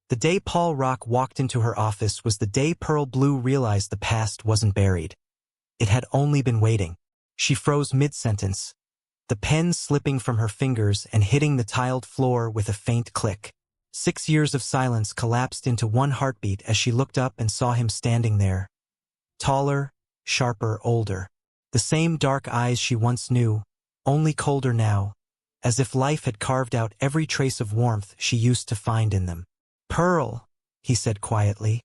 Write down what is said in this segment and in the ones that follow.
The day Paul Rock walked into her office was the day Pearl Blue realized the past wasn't buried. It had only been waiting. She froze mid-sentence, the pen slipping from her fingers and hitting the tiled floor with a faint click. 6 years of silence collapsed into one heartbeat as she looked up and saw him standing there. Taller, sharper, older. The same dark eyes she once knew, only colder now, as if life had carved out every trace of warmth she used to find in them. "Pearl," he said quietly,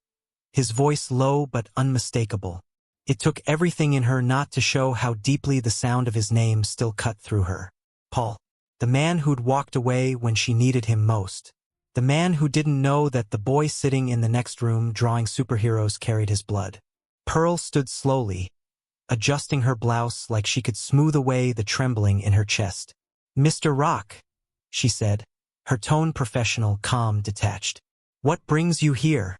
his voice low but unmistakable. It took everything in her not to show how deeply the sound of his name still cut through her. Paul. The man who'd walked away when she needed him most. The man who didn't know that the boy sitting in the next room drawing superheroes carried his blood. Pearl stood slowly, adjusting her blouse like she could smooth away the trembling in her chest. "Mr. Rock," she said, her tone professional, calm, detached. "What brings you here?"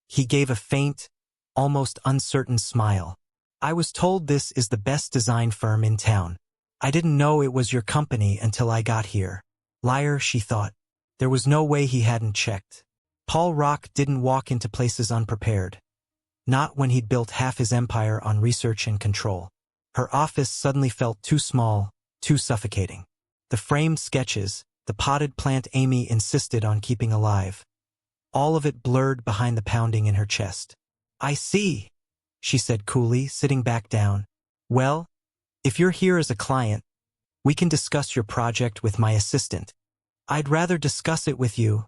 He gave a faint, almost uncertain smile. "I was told this is the best design firm in town. I didn't know it was your company until I got here." Liar, she thought. There was no way he hadn't checked. Paul Rock didn't walk into places unprepared. Not when he'd built half his empire on research and control. Her office suddenly felt too small, too suffocating. The framed sketches, the potted plant Amy insisted on keeping alive. All of it blurred behind the pounding in her chest. "I see," she said coolly, sitting back down. "Well, if you're here as a client, we can discuss your project with my assistant." "I'd rather discuss it with you,"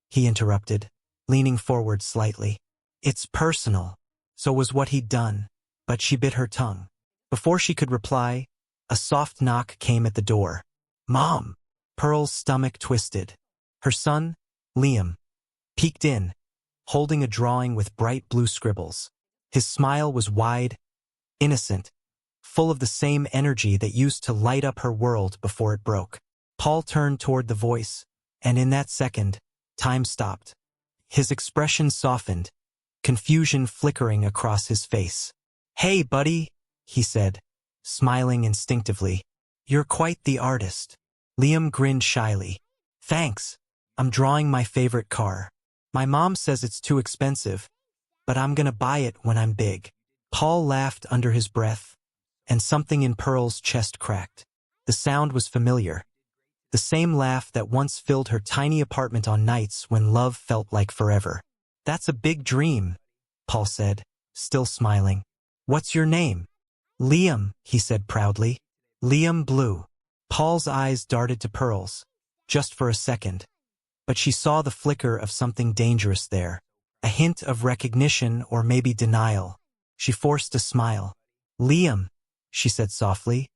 he interrupted, leaning forward slightly. "It's personal." So was what he'd done, but she bit her tongue. Before she could reply, a soft knock came at the door. "Mom!" Pearl's stomach twisted. Her son, Liam, peeked in, holding a drawing with bright blue scribbles. His smile was wide, innocent, full of the same energy that used to light up her world before it broke. Paul turned toward the voice, and in that second, time stopped. His expression softened, confusion flickering across his face. "Hey, buddy," he said, smiling instinctively. "You're quite the artist." Liam grinned shyly. "Thanks. I'm drawing my favorite car. My mom says it's too expensive, but I'm gonna buy it when I'm big." Paul laughed under his breath, and something in Pearl's chest cracked. The sound was familiar. The same laugh that once filled her tiny apartment on nights when love felt like forever. "That's a big dream," Paul said, still smiling. "What's your name?" "Liam," he said proudly. "Liam Blue." Paul's eyes darted to Pearl's, just for a second. But she saw the flicker of something dangerous there. A hint of recognition or maybe denial. She forced a smile. "Liam," she said softly.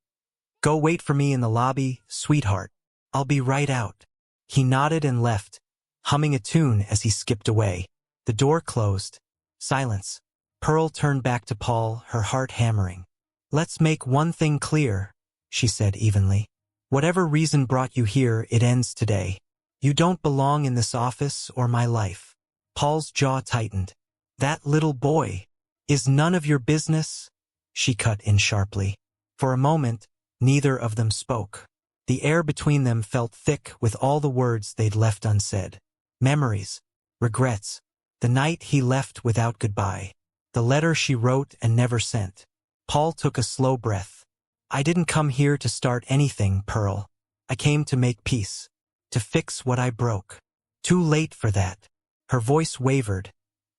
"Go wait for me in the lobby, sweetheart. I'll be right out." He nodded and left, humming a tune as he skipped away. The door closed. Silence. Pearl turned back to Paul, her heart hammering. "Let's make one thing clear," she said evenly. "Whatever reason brought you here, it ends today. You don't belong in this office or my life." Paul's jaw tightened. "That little boy is none of your business," she cut in sharply. For a moment, neither of them spoke. The air between them felt thick with all the words they'd left unsaid. Memories, regrets, the night he left without goodbye, the letter she wrote and never sent. Paul took a slow breath. "I didn't come here to start anything, Pearl. I came to make peace, to fix what I broke. Too late for that." Her voice wavered,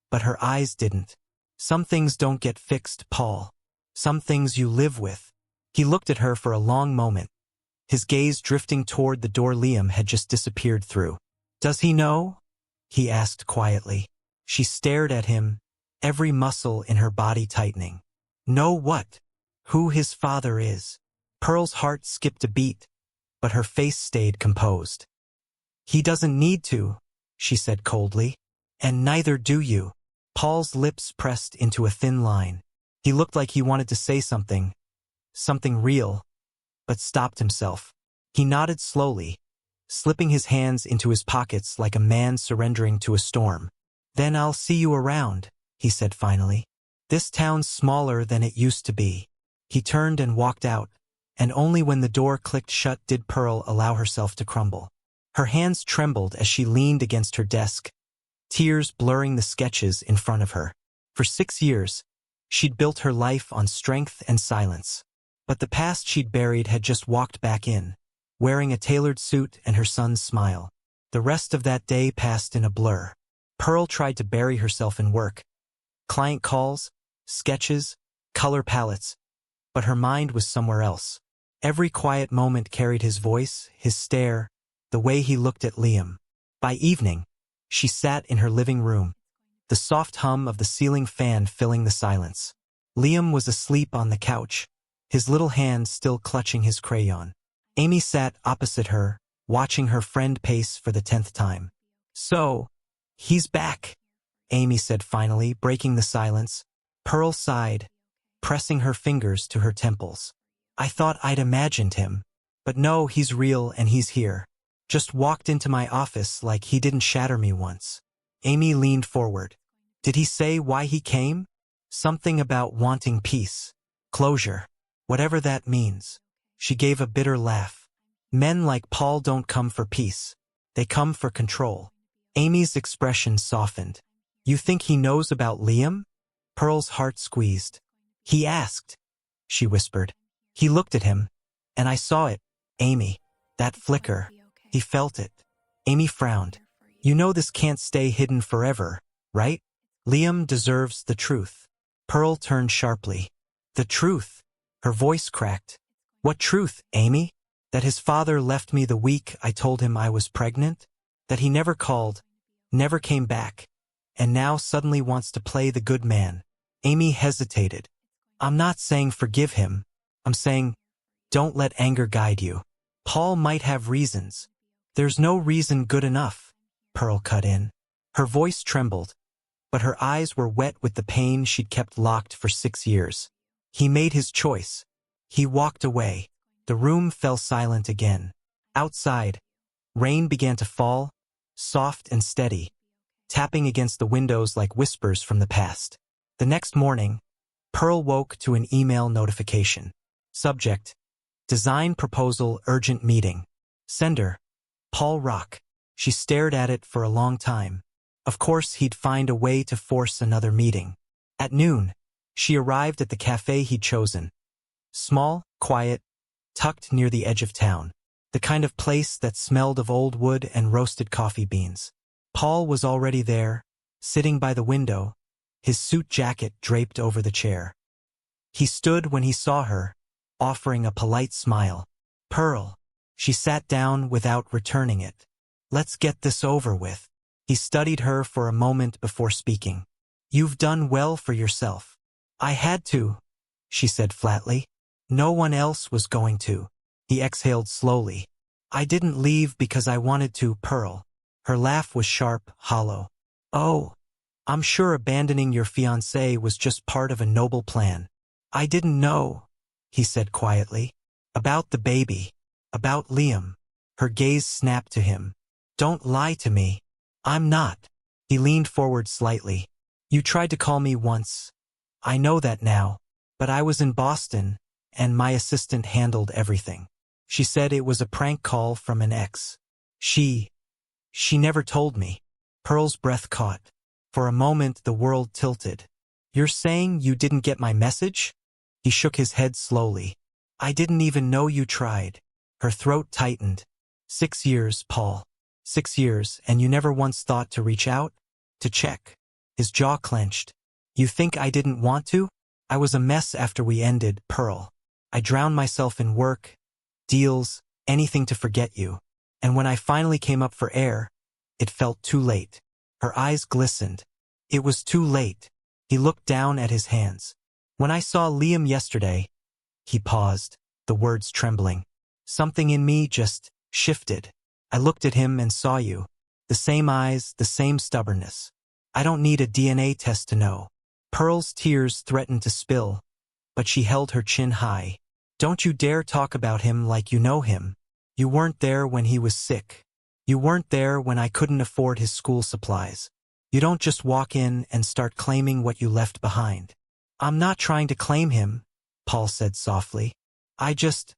but her eyes didn't. "Some things don't get fixed, Paul. Some things you live with." He looked at her for a long moment, his gaze drifting toward the door Liam had just disappeared through. "Does he know?" he asked quietly. She stared at him, every muscle in her body tightening. "Know what?" "Who his father is." Pearl's heart skipped a beat, but her face stayed composed. "He doesn't need to," she said coldly. "And neither do you." Paul's lips pressed into a thin line. He looked like he wanted to say something real, but stopped himself. He nodded slowly, slipping his hands into his pockets like a man surrendering to a storm. "Then I'll see you around," he said finally. "This town's smaller than it used to be." He turned and walked out, and only when the door clicked shut did Pearl allow herself to crumble. Her hands trembled as she leaned against her desk, tears blurring the sketches in front of her. For 6 years, she'd built her life on strength and silence. But the past she'd buried had just walked back in, wearing a tailored suit and her son's smile. The rest of that day passed in a blur. Pearl tried to bury herself in work. Client calls, sketches, color palettes. But her mind was somewhere else. Every quiet moment carried his voice, his stare, the way he looked at Liam. By evening, she sat in her living room, the soft hum of the ceiling fan filling the silence. Liam was asleep on the couch, his little hand still clutching his crayon. Amy sat opposite her, watching her friend pace for the 10th time. "So, he's back," Amy said finally, breaking the silence. Pearl sighed, pressing her fingers to her temples. "I thought I'd imagined him. But no, he's real and he's here. Just walked into my office like he didn't shatter me once." Amy leaned forward. "Did he say why he came?" "Something about wanting peace. Closure. Whatever that means." She gave a bitter laugh. "Men like Paul don't come for peace. They come for control." Amy's expression softened. "You think he knows about Liam?" Pearl's heart squeezed. "He asked," she whispered. "He looked at him, and I saw it, Amy. That flicker. He felt it." Amy frowned. "You know this can't stay hidden forever, right? Liam deserves the truth." Pearl turned sharply. "The truth?" Her voice cracked. "What truth, Amy? That his father left me the week I told him I was pregnant? That he never called, never came back, and now suddenly wants to play the good man?" Amy hesitated. "I'm not saying forgive him. I'm saying, don't let anger guide you. Paul might have reasons." "There's no reason good enough," Pearl cut in. Her voice trembled, but her eyes were wet with the pain she'd kept locked for 6 years. "He made his choice. He walked away." The room fell silent again. Outside, rain began to fall, soft and steady, tapping against the windows like whispers from the past. The next morning, Pearl woke to an email notification. Subject: Design Proposal Urgent Meeting. Sender: Paul Rock. She stared at it for a long time. Of course he'd find a way to force another meeting. At noon, she arrived at the cafe he'd chosen. Small, quiet, tucked near the edge of town. The kind of place that smelled of old wood and roasted coffee beans. Paul was already there, sitting by the window, his suit jacket draped over the chair. He stood when he saw her, offering a polite smile. "Pearl." She sat down without returning it. "Let's get this over with." He studied her for a moment before speaking. "You've done well for yourself." "I had to," she said flatly. "No one else was going to." He exhaled slowly. "I didn't leave because I wanted to, Pearl." Her laugh was sharp, hollow. "Oh, I'm sure abandoning your fiancé was just part of a noble plan." "I didn't know," he said quietly. "About the baby. About Liam." Her gaze snapped to him. "Don't lie to me. I'm not." He leaned forward slightly. "You tried to call me once. I know that now. But I was in Boston, and my assistant handled everything." She said it was a prank call from an ex. She never told me." Pearl's breath caught. For a moment the world tilted. "You're saying you didn't get my message?" He shook his head slowly. "I didn't even know you tried." Her throat tightened. 6 years, Paul. 6 years, and you never once thought to reach out? To check? His jaw clenched. "You think I didn't want to? I was a mess after we ended, Pearl. I drowned myself in work, deals, anything to forget you. And when I finally came up for air, it felt too late." Her eyes glistened. "It was too late." He looked down at his hands. "When I saw Liam yesterday," he paused, the words trembling. "Something in me just shifted. I looked at him and saw you. The same eyes, the same stubbornness. I don't need a DNA test to know." Pearl's tears threatened to spill, but she held her chin high. "Don't you dare talk about him like you know him. You weren't there when he was sick. You weren't there when I couldn't afford his school supplies. You don't just walk in and start claiming what you left behind." "I'm not trying to claim him," Paul said softly. "I just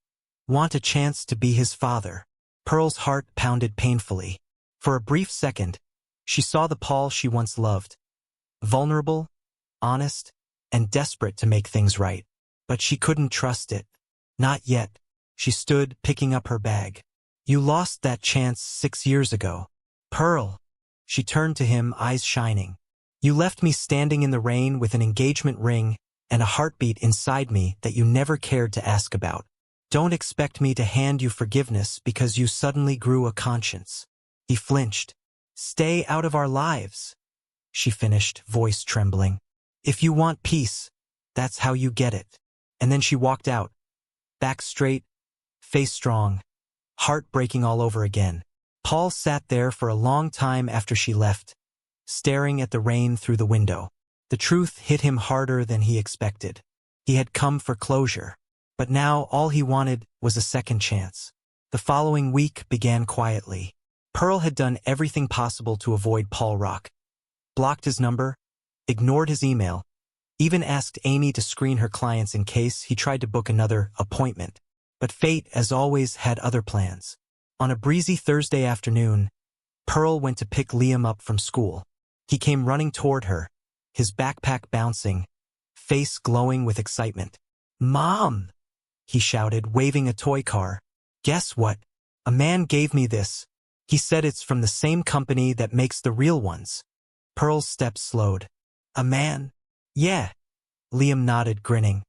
want a chance to be his father." Pearl's heart pounded painfully. For a brief second, She saw the Paul she once loved. Vulnerable, honest, and desperate to make things right. But she couldn't trust it. Not yet. She stood, picking up her bag. You lost that chance 6 years ago. Pearl. She turned to him, eyes shining. You left me standing in the rain with an engagement ring and a heartbeat inside me that you never cared to ask about. Don't expect me to hand you forgiveness because you suddenly grew a conscience. He flinched. Stay out of our lives, she finished, voice trembling. If you want peace, that's how you get it. And then she walked out. Back straight, face strong, heart breaking all over again. Paul sat there for a long time after she left, staring at the rain through the window. The truth hit him harder than he expected. He had come for closure, but now all he wanted was a second chance. The following week began quietly. Pearl had done everything possible to avoid Paul Rock. Blocked his number, ignored his email, even asked Amy to screen her clients in case he tried to book another appointment. But fate, as always, had other plans. On a breezy Thursday afternoon, Pearl went to pick Liam up from school. He came running toward her, his backpack bouncing, face glowing with excitement. Mom! He shouted, waving a toy car. Guess what? A man gave me this. He said it's from the same company that makes the real ones. Pearl's steps slowed. A man? Yeah. Liam nodded, grinning.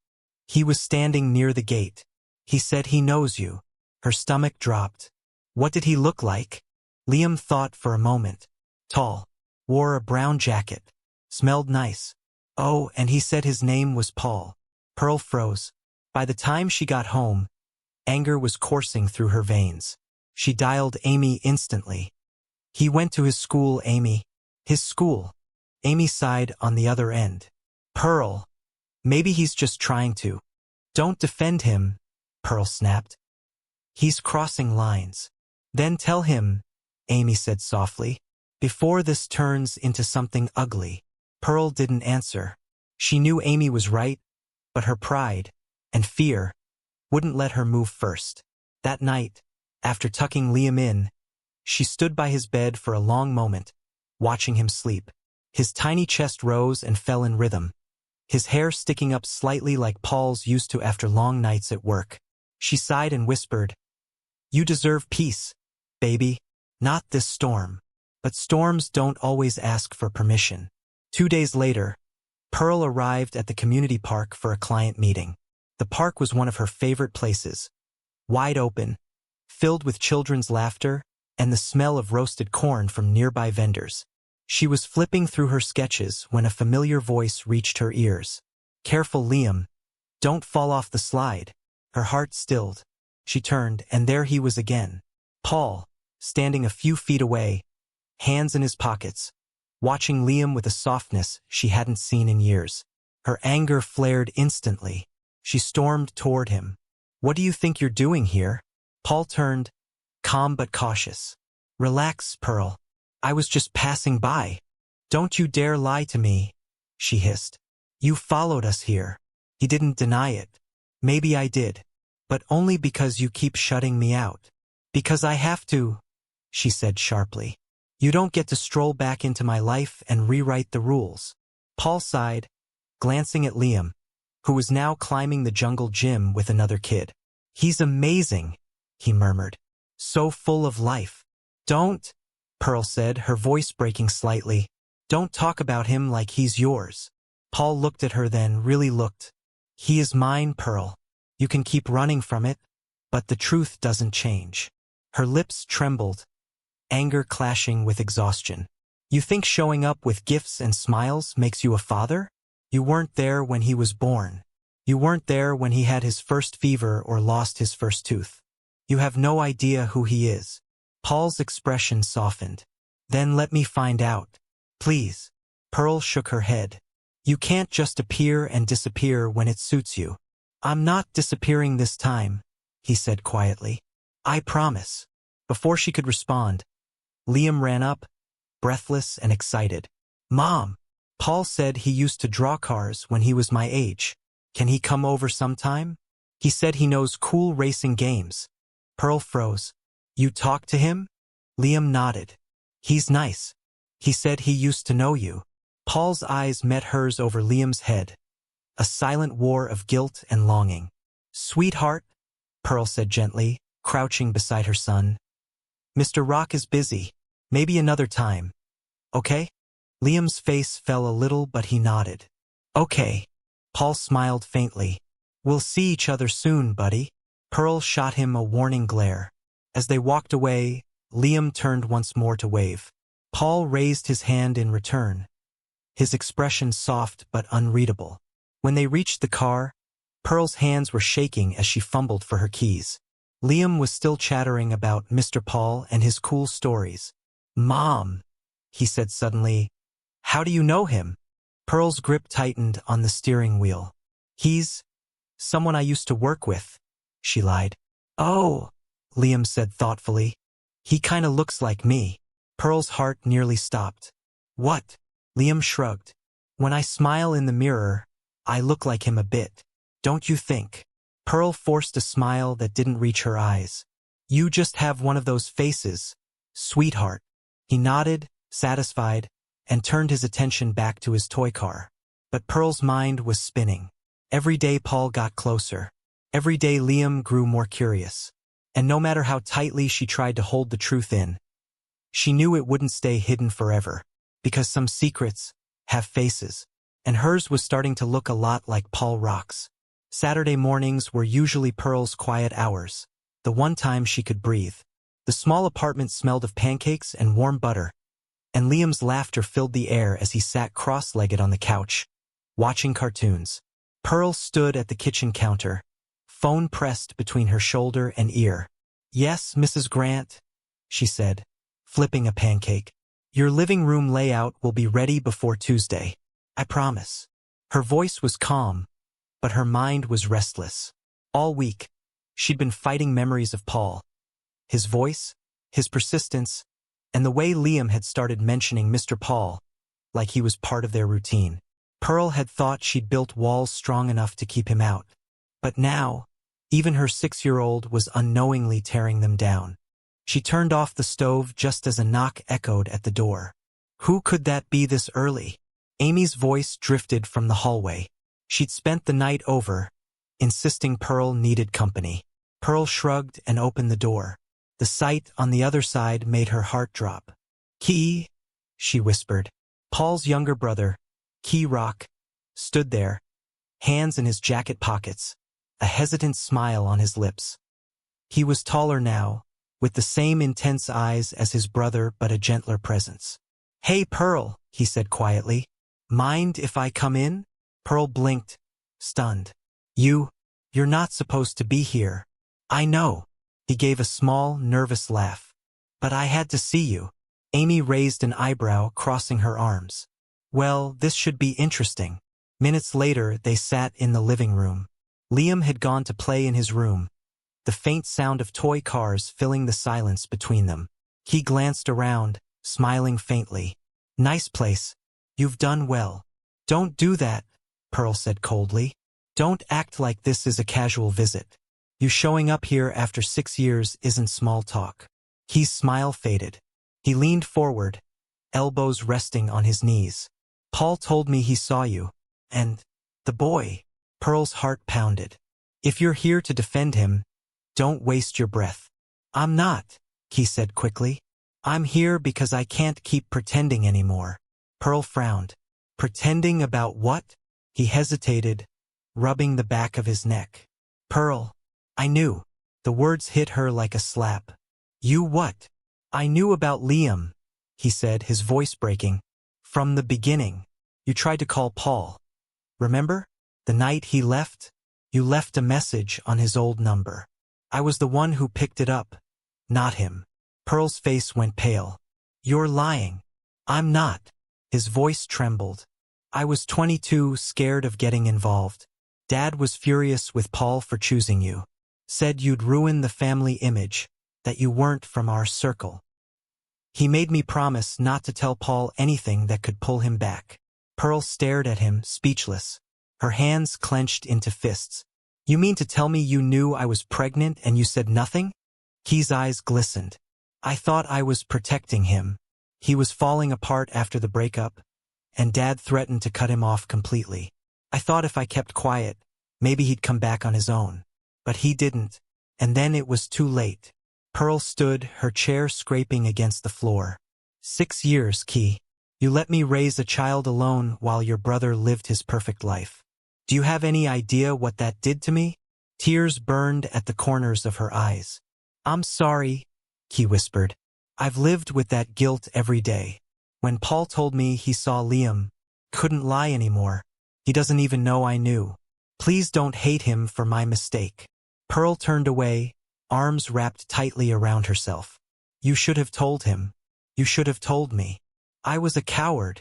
He was standing near the gate. He said he knows you. Her stomach dropped. What did he look like? Liam thought for a moment. Tall. Wore a brown jacket. Smelled nice. Oh, and he said his name was Paul. Pearl froze. By the time she got home, anger was coursing through her veins. She dialed Amy instantly. He went to his school, Amy. His school. Amy sighed on the other end. Pearl. Maybe he's just trying to. Don't defend him, Pearl snapped. He's crossing lines. Then tell him, Amy said softly, before this turns into something ugly. Pearl didn't answer. She knew Amy was right, but her pride and fear wouldn't let her move first. That night, after tucking Liam in, she stood by his bed for a long moment, watching him sleep. His tiny chest rose and fell in rhythm, his hair sticking up slightly like Paul's used to after long nights at work. She sighed and whispered, You deserve peace, baby. Not this storm. But storms don't always ask for permission. 2 days later, Pearl arrived at the community park for a client meeting. The park was one of her favorite places. Wide open, filled with children's laughter and the smell of roasted corn from nearby vendors. She was flipping through her sketches when a familiar voice reached her ears. Careful, Liam. Don't fall off the slide. Her heart stilled. She turned, and there he was again. Paul, standing a few feet away, hands in his pockets, watching Liam with a softness she hadn't seen in years. Her anger flared instantly. She stormed toward him. What do you think you're doing here? Paul turned, calm but cautious. Relax, Pearl. I was just passing by. Don't you dare lie to me, she hissed. You followed us here. He didn't deny it. Maybe I did. But only because you keep shutting me out. Because I have to, she said sharply. You don't get to stroll back into my life and rewrite the rules. Paul sighed, glancing at Liam, who was now climbing the jungle gym with another kid. He's amazing, he murmured. So full of life. Don't, Pearl said, her voice breaking slightly. Don't talk about him like he's yours. Paul looked at her, then really looked. He is mine, Pearl. You can keep running from it, but the truth doesn't change. Her lips trembled, anger clashing with exhaustion. You think showing up with gifts and smiles makes you a father? You weren't there when he was born. You weren't there when he had his first fever or lost his first tooth. You have no idea who he is. Paul's expression softened. Then let me find out. Please. Pearl shook her head. You can't just appear and disappear when it suits you. I'm not disappearing this time, he said quietly. I promise. Before she could respond, Liam ran up, breathless and excited. Mom, Paul said he used to draw cars when he was my age. Can he come over sometime? He said he knows cool racing games. Pearl froze. You talked to him? Liam nodded. He's nice. He said he used to know you. Paul's eyes met hers over Liam's head, a silent war of guilt and longing. Sweetheart, Pearl said gently, crouching beside her son. Mr. Rock is busy. Maybe another time. Okay? Liam's face fell a little, but he nodded. Okay. Paul smiled faintly. We'll see each other soon, buddy. Pearl shot him a warning glare. As they walked away, Liam turned once more to wave. Paul raised his hand in return, his expression soft but unreadable. When they reached the car, Pearl's hands were shaking as she fumbled for her keys. Liam was still chattering about Mr. Paul and his cool stories. Mom, he said suddenly, how do you know him? Pearl's grip tightened on the steering wheel. He's someone I used to work with, she lied. Oh, Liam said thoughtfully. He kinda looks like me. Pearl's heart nearly stopped. What? Liam shrugged. When I smile in the mirror, I look like him a bit. Don't you think? Pearl forced a smile that didn't reach her eyes. You just have one of those faces, sweetheart. He nodded, satisfied, and turned his attention back to his toy car. But Pearl's mind was spinning. Every day Paul got closer. Every day Liam grew more curious. And no matter how tightly she tried to hold the truth in, she knew it wouldn't stay hidden forever, because some secrets have faces, and hers was starting to look a lot like Paul Rock's. Saturday mornings were usually Pearl's quiet hours, the one time she could breathe. The small apartment smelled of pancakes and warm butter, and Liam's laughter filled the air as he sat cross-legged on the couch, watching cartoons. Pearl stood at the kitchen counter, phone pressed between her shoulder and ear. Yes, Mrs. Grant, she said, flipping a pancake. Your living room layout will be ready before Tuesday. I promise. Her voice was calm, but her mind was restless. All week, she'd been fighting memories of Paul. His voice, his persistence, and the way Liam had started mentioning Mr. Paul, like he was part of their routine. Pearl had thought she'd built walls strong enough to keep him out. But now, even her 6-year-old was unknowingly tearing them down. She turned off the stove just as a knock echoed at the door. Who could that be this early? Amy's voice drifted from the hallway. She'd spent the night over, insisting Pearl needed company. Pearl shrugged and opened the door. The sight on the other side made her heart drop. Key, she whispered. Paul's younger brother, Key Rock, stood there, hands in his jacket pockets, a hesitant smile on his lips. He was taller now, with the same intense eyes as his brother but a gentler presence. Hey Pearl, he said quietly. Mind if I come in? Pearl blinked, stunned. You're not supposed to be here. I know. He gave a small, nervous laugh. But I had to see you. Amy raised an eyebrow, crossing her arms. Well, this should be interesting. Minutes later, they sat in the living room. Liam had gone to play in his room, the faint sound of toy cars filling the silence between them. He glanced around, smiling faintly. Nice place. You've done well. Don't do that, Pearl said coldly. Don't act like this is a casual visit. You showing up here after 6 years isn't small talk. His smile faded. He leaned forward, elbows resting on his knees. Paul told me he saw you. And the boy. Pearl's heart pounded. If you're here to defend him, don't waste your breath. I'm not, he said quickly. I'm here because I can't keep pretending anymore. Pearl frowned. Pretending about what? He hesitated, rubbing the back of his neck. Pearl, I knew. The words hit her like a slap. You what? I knew about Liam, he said, his voice breaking. From the beginning. You tried to call Paul. Remember? The night he left? You left a message on his old number. I was the one who picked it up, not him. Pearl's face went pale. You're lying. I'm not. His voice trembled. I was 22, scared of getting involved. Dad was furious with Paul for choosing you. Said you'd ruin the family image, that you weren't from our circle. He made me promise not to tell Paul anything that could pull him back. Pearl stared at him, speechless, her hands clenched into fists. You mean to tell me you knew I was pregnant and you said nothing? Key's eyes glistened. I thought I was protecting him. He was falling apart after the breakup, and Dad threatened to cut him off completely. I thought if I kept quiet, maybe he'd come back on his own. But he didn't, and then it was too late. Pearl stood, her chair scraping against the floor. 6 years, Key. You let me raise a child alone while your brother lived his perfect life. Do you have any idea what that did to me? Tears burned at the corners of her eyes. I'm sorry, Key whispered. I've lived with that guilt every day. When Paul told me he saw Liam, couldn't lie anymore. He doesn't even know I knew. Please don't hate him for my mistake. Pearl turned away, arms wrapped tightly around herself. You should have told him. You should have told me. I was a coward,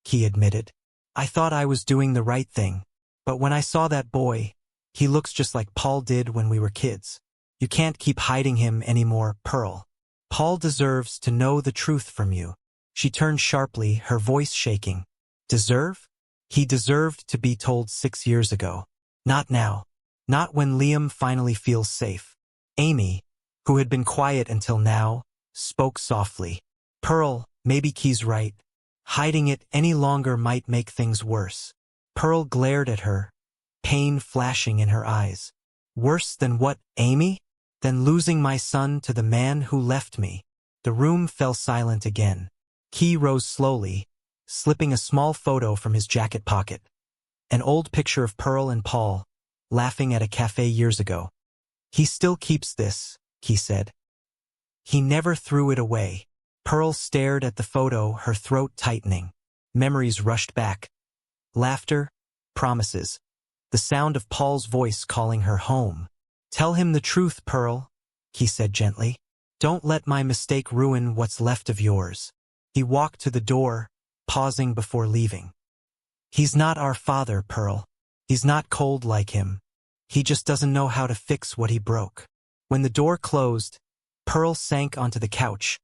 Key admitted. I thought I was doing the right thing. But when I saw that boy, he looks just like Paul did when we were kids. You can't keep hiding him anymore, Pearl. Paul deserves to know the truth from you. She turned sharply, her voice shaking. Deserve? He deserved to be told 6 years ago. Not now. Not when Liam finally feels safe. Amy, who had been quiet until now, spoke softly. Pearl, maybe Key's right. Hiding it any longer might make things worse. Pearl glared at her, pain flashing in her eyes. Worse than what, Amy? Than losing my son to the man who left me. The room fell silent again. Key rose slowly, slipping a small photo from his jacket pocket. An old picture of Pearl and Paul, laughing at a cafe years ago. He still keeps this, Key said. He never threw it away. Pearl stared at the photo, her throat tightening. Memories rushed back. Laughter, promises. The sound of Paul's voice calling her home. Tell him the truth, Pearl, Key said gently. Don't let my mistake ruin what's left of yours. He walked to the door, pausing before leaving. He's not our father, Pearl. He's not cold like him. He just doesn't know how to fix what he broke. When the door closed, Pearl sank onto the couch,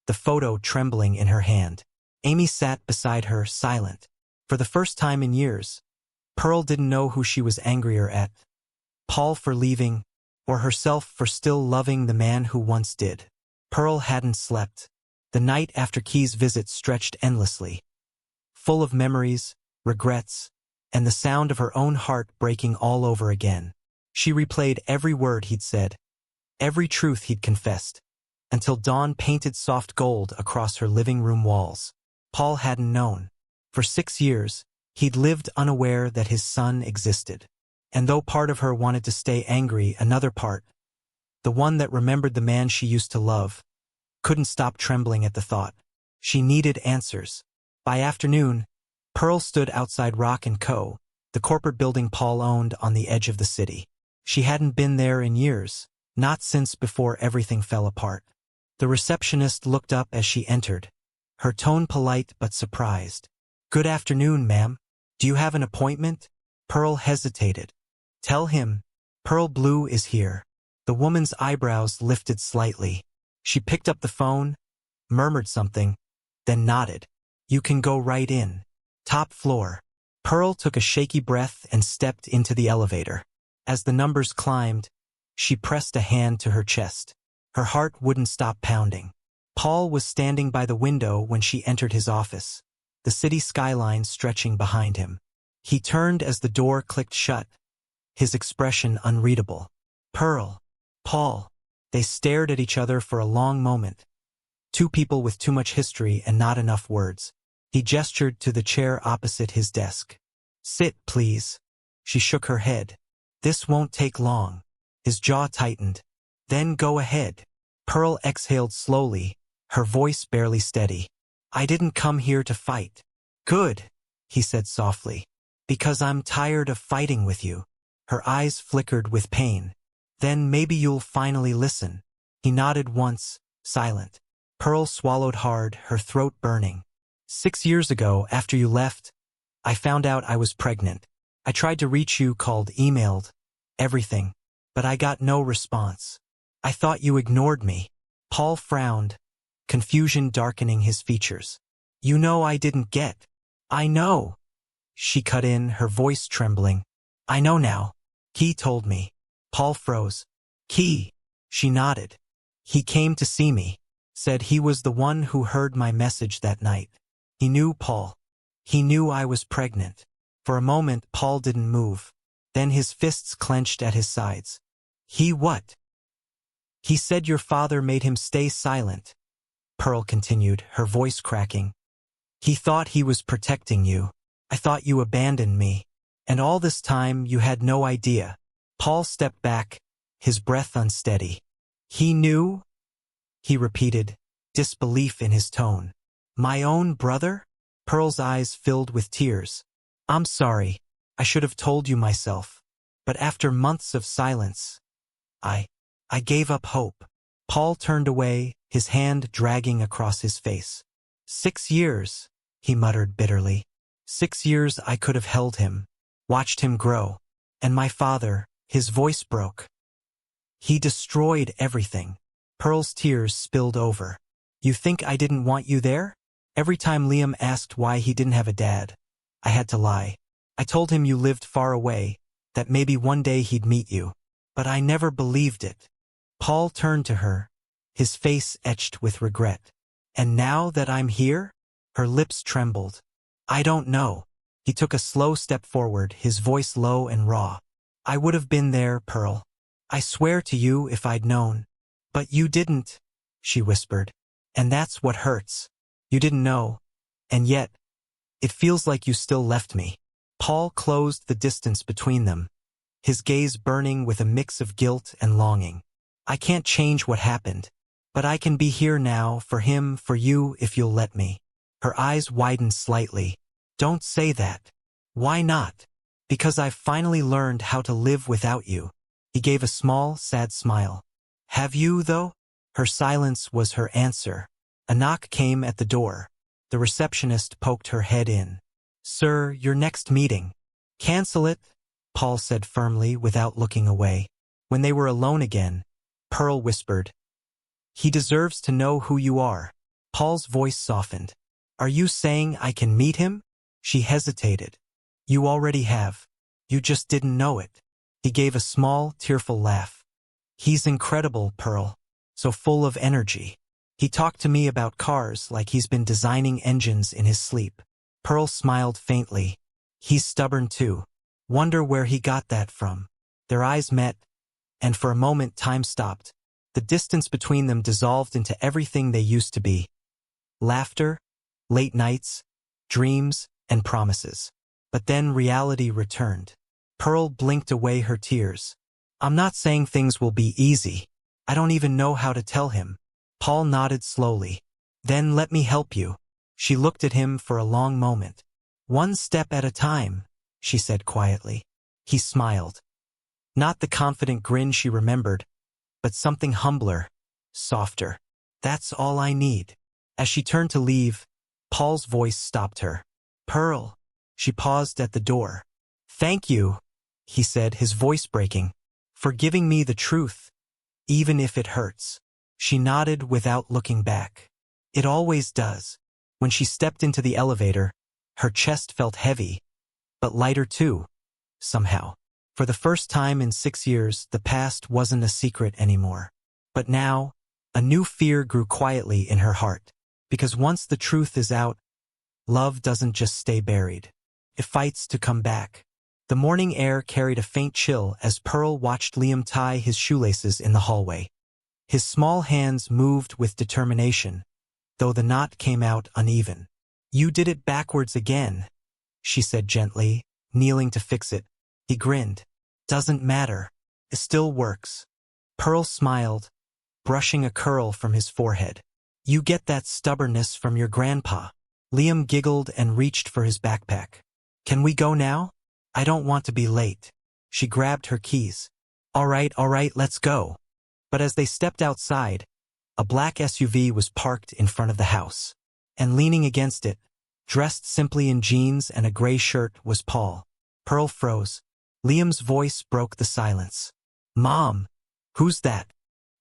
the photo trembling in her hand. Amy sat beside her, silent. For the first time in years, Pearl didn't know who she was angrier at. Paul for leaving, or herself for still loving the man who once did. Pearl hadn't slept. The night after Key's visit stretched endlessly, full of memories, regrets, and the sound of her own heart breaking all over again. She replayed every word he'd said, every truth he'd confessed, until dawn painted soft gold across her living room walls. Paul hadn't known. For 6 years, he'd lived unaware that his son existed. And though part of her wanted to stay angry, another part, the one that remembered the man she used to love, couldn't stop trembling at the thought. She needed answers. By afternoon, Pearl stood outside Rock & Co., the corporate building Paul owned on the edge of the city. She hadn't been there in years, not since before everything fell apart. The receptionist looked up as she entered, her tone polite but surprised. Good afternoon, ma'am. Do you have an appointment? Pearl hesitated. Tell him, Pearl Blue is here. The woman's eyebrows lifted slightly. She picked up the phone, murmured something, then nodded. You can go right in. Top floor. Pearl took a shaky breath and stepped into the elevator. As the numbers climbed, she pressed a hand to her chest. Her heart wouldn't stop pounding. Paul was standing by the window when she entered his office, the city skyline stretching behind him. He turned as the door clicked shut, his expression unreadable. Pearl. Paul. They stared at each other for a long moment. Two people with too much history and not enough words. He gestured to the chair opposite his desk. Sit, please. She shook her head. This won't take long. His jaw tightened. Then go ahead. Pearl exhaled slowly, her voice barely steady. I didn't come here to fight. Good, he said softly. Because I'm tired of fighting with you. Her eyes flickered with pain. Then maybe you'll finally listen. He nodded once, silent. Pearl swallowed hard, her throat burning. 6 years ago, after you left, I found out I was pregnant. I tried to reach you, called, emailed, everything, but I got no response. I thought you ignored me. Paul frowned, confusion darkening his features. You know I didn't get. I know. She cut in, her voice trembling. I know now. Key told me. Paul froze. Key. She nodded. He came to see me. said he was the one who heard my message that night. He knew Paul. He knew I was pregnant. For a moment, Paul didn't move. Then his fists clenched at his sides. He what? He said your father made him stay silent, Pearl continued, her voice cracking. He thought he was protecting you. I thought you abandoned me. And all this time you had no idea. Paul stepped back, his breath unsteady. He knew? He repeated, disbelief in his tone. My own brother? Pearl's eyes filled with tears. I'm sorry. I should have told you myself. But after months of silence, I gave up hope. Paul turned away, his hand dragging across his face. 6 years, he muttered bitterly. 6 years I could have held him, watched him grow. And my father, his voice broke. He destroyed everything. Pearl's tears spilled over. You think I didn't want you there? Every time Liam asked why he didn't have a dad, I had to lie. I told him you lived far away, that maybe one day he'd meet you. But I never believed it. Paul turned to her, his face etched with regret. And now that I'm here? Her lips trembled. I don't know. He took a slow step forward, his voice low and raw. I would have been there, Pearl. I swear to you if I'd known. But you didn't, she whispered. And that's what hurts. You didn't know. And yet, it feels like you still left me. Paul closed the distance between them, his gaze burning with a mix of guilt and longing. I can't change what happened, but I can be here now for him, for you, if you'll let me. Her eyes widened slightly. Don't say that. Why not? Because I've finally learned how to live without you. He gave a small, sad smile. Have you, though? Her silence was her answer. A knock came at the door. The receptionist poked her head in. Sir, your next meeting. Cancel it, Paul said firmly without looking away. When they were alone again, Pearl whispered, he deserves to know who you are. Paul's voice softened. Are you saying I can meet him? She hesitated. You already have. You just didn't know it. He gave a small, tearful laugh. He's incredible, Pearl. So full of energy. He talked to me about cars like he's been designing engines in his sleep. Pearl smiled faintly. He's stubborn too. Wonder where he got that from. Their eyes met, and for a moment time stopped. The distance between them dissolved into everything they used to be. Laughter, late nights, dreams, and promises. But then reality returned. Pearl blinked away her tears. I'm not saying things will be easy. I don't even know how to tell him. Paul nodded slowly. Then let me help you. She looked at him for a long moment. One step at a time, she said quietly. He smiled. Not the confident grin she remembered, but something humbler, softer. That's all I need. As she turned to leave, Paul's voice stopped her. Pearl. She paused at the door. Thank you, he said, his voice breaking, for giving me the truth, even if it hurts. She nodded without looking back. It always does. When she stepped into the elevator, her chest felt heavy, but lighter too, somehow. For the first time in 6 years, the past wasn't a secret anymore. But now, a new fear grew quietly in her heart. Because once the truth is out, love doesn't just stay buried. It fights to come back. The morning air carried a faint chill as Pearl watched Liam tie his shoelaces in the hallway. His small hands moved with determination, though the knot came out uneven. You did it backwards again, she said gently, kneeling to fix it. He grinned. Doesn't matter. It still works. Pearl smiled, brushing a curl from his forehead. You get that stubbornness from your grandpa. Liam giggled and reached for his backpack. Can we go now? I don't want to be late. She grabbed her keys. All right, let's go. But as they stepped outside, a black SUV was parked in front of the house. And leaning against it, dressed simply in jeans and a gray shirt, was Paul. Pearl froze. Liam's voice broke the silence. Mom, who's that?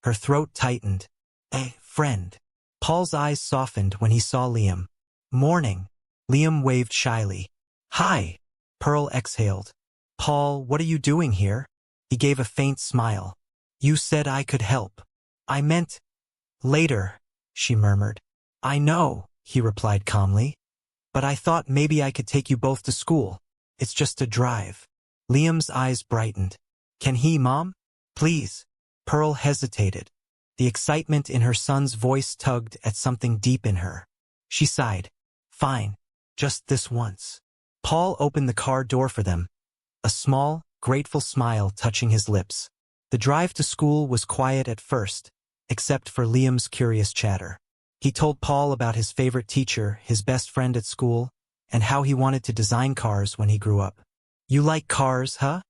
Her throat tightened. A friend. Paul's eyes softened when he saw Liam. Morning. Liam waved shyly. Hi. Pearl exhaled. Paul, what are you doing here? He gave a faint smile. You said I could help. I meant later, she murmured. I know, he replied calmly. But I thought maybe I could take you both to school. It's just a drive. Liam's eyes brightened. Can he, Mom? Please. Pearl hesitated. The excitement in her son's voice tugged at something deep in her. She sighed. Fine. Just this once. Paul opened the car door for them, a small, grateful smile touching his lips. The drive to school was quiet at first, except for Liam's curious chatter. He told Paul about his favorite teacher, his best friend at school, and how he wanted to design cars when he grew up. You like cars, huh?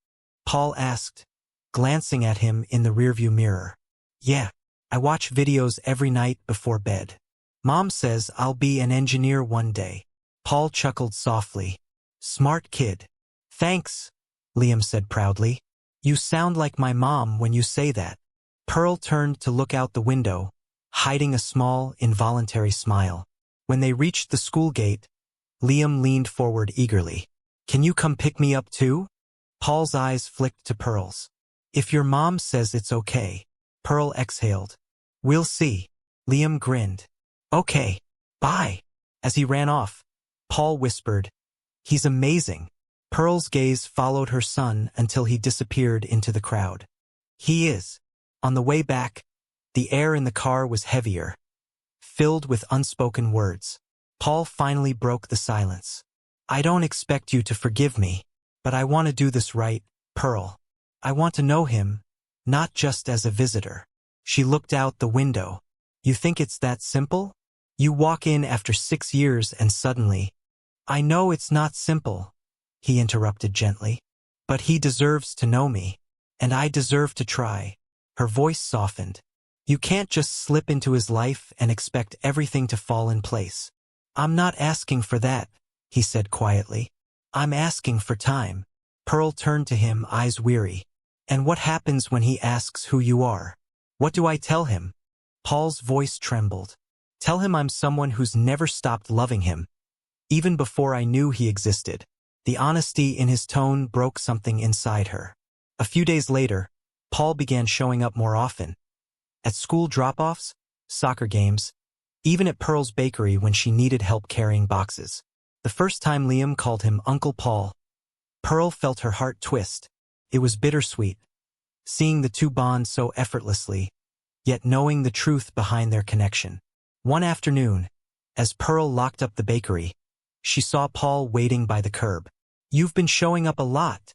Paul asked, glancing at him in the rearview mirror. Yeah, I watch videos every night before bed. Mom says I'll be an engineer one day. Paul chuckled softly. Smart kid. Thanks, Liam said proudly. You sound like my mom when you say that. Pearl turned to look out the window, hiding a small, involuntary smile. When they reached the school gate, Liam leaned forward eagerly. Can you come pick me up too? Paul's eyes flicked to Pearl's. If your mom says it's okay. Pearl exhaled. We'll see. Liam grinned. Okay. Bye. As he ran off, Paul whispered, He's amazing. Pearl's gaze followed her son until he disappeared into the crowd. He is. On the way back, the air in the car was heavier, filled with unspoken words. Paul finally broke the silence. I don't expect you to forgive me, but I want to do this right, Pearl. I want to know him, not just as a visitor. She looked out the window. You think it's that simple? You walk in after 6 years and suddenly, I know it's not simple, he interrupted gently. But he deserves to know me, and I deserve to try. Her voice softened. You can't just slip into his life and expect everything to fall in place. I'm not asking for that, he said quietly. I'm asking for time. Pearl turned to him, eyes weary. And what happens when he asks who you are? What do I tell him? Paul's voice trembled. Tell him I'm someone who's never stopped loving him, even before I knew he existed. The honesty in his tone broke something inside her. A few days later, Paul began showing up more often. At school drop-offs, soccer games, even at Pearl's bakery when she needed help carrying boxes. The first time Liam called him Uncle Paul, Pearl felt her heart twist. It was bittersweet, seeing the two bond so effortlessly, yet knowing the truth behind their connection. One afternoon, as Pearl locked up the bakery, she saw Paul waiting by the curb. You've been showing up a lot,